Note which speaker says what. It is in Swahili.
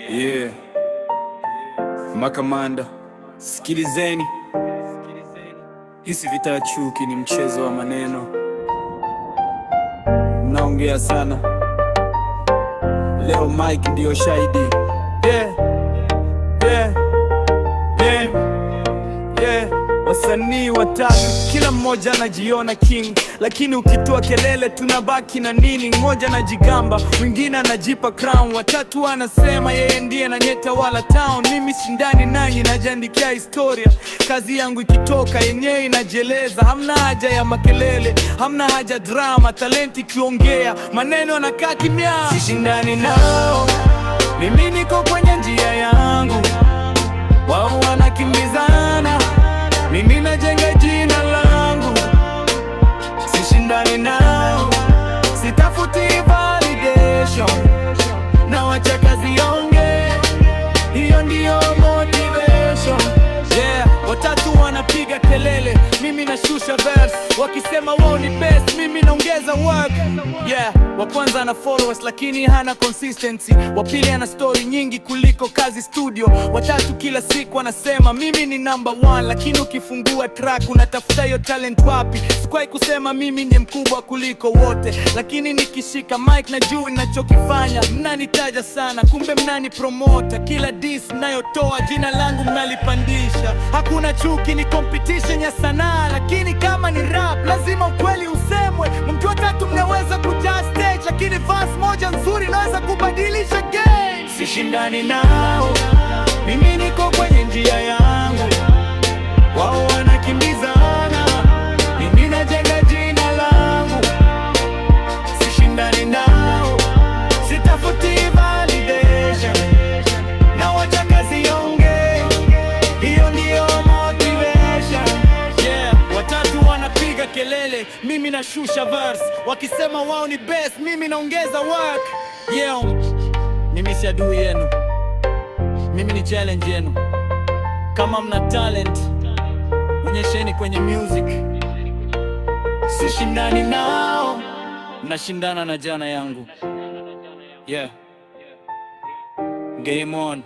Speaker 1: Yeah. Makamanda, sikilizeni. Hisi vita ya chuki ni mchezo wa maneno. Mnaongea sana. Leo Mike ndio shahidi. Yeah. Yeah. Yeah. Yeah. Wasanii watatu, kila mmoja anajiona king, lakini ukitoa kelele tunabaki na nini? Mmoja anajigamba, mwingine anajipa crown, watatu anasema yeye ndiye anayetawala town. Mimi sindani nanyi, najiandikia historia. Kazi yangu ikitoka yenyewe inajieleza. Hamna haja ya makelele, hamna haja drama. Talenti kiongea, maneno yanakaa kimya. Sishindani nao, mimi niko kwenye njia yangu. Wao wanakimbizana, mimi najenga jina langu. Sishindani nao, sitafuti validation, na wacha kazi yonge, hiyo ndiyo motivation. Yeah, watatu wanapiga kelele, mimi nashusha verse. Wakisema wao ni best, mimi naongeza work. Yeah, wa kwanza ana followers lakini hana consistency. Wa pili ana story nyingi kuliko kazi studio. Watatu kila siku anasema mimi ni number one, lakini ukifungua track unatafuta hiyo talent wapi? Sikwai kusema mimi ni mkubwa kuliko wote, lakini nikishika mic na juu ninachokifanya. Mnanitaja sana, kumbe mnani promoter. Kila diss nayotoa jina langu mnalipandisha. Hakuna chuki, ni competition ya sanaa, lakini kama ni rap lazima ukweli usemwe. Mtu watatu mnaweza kujaa stage, lakini verse moja nzuri naweza kubadilisha game. Sishindani nao, mimi niko kwenye njia yangu. Wao wanakimbizana, mimi najenga jina langu. Sishindani nao, sitafuti validation, na wacha kazi yonge, hiyo ndiyo motivation. Yeah, watatu wanapiga kelele, mimi nashusha verse. Wakisema wao ni best, mimi naongeza work. Yeah, mimi si adui yenu, mimi ni challenge yenu. Kama mna talent, onyesheni kwenye music. Sishindani nao, nashindana na jana yangu. Yeah, game on.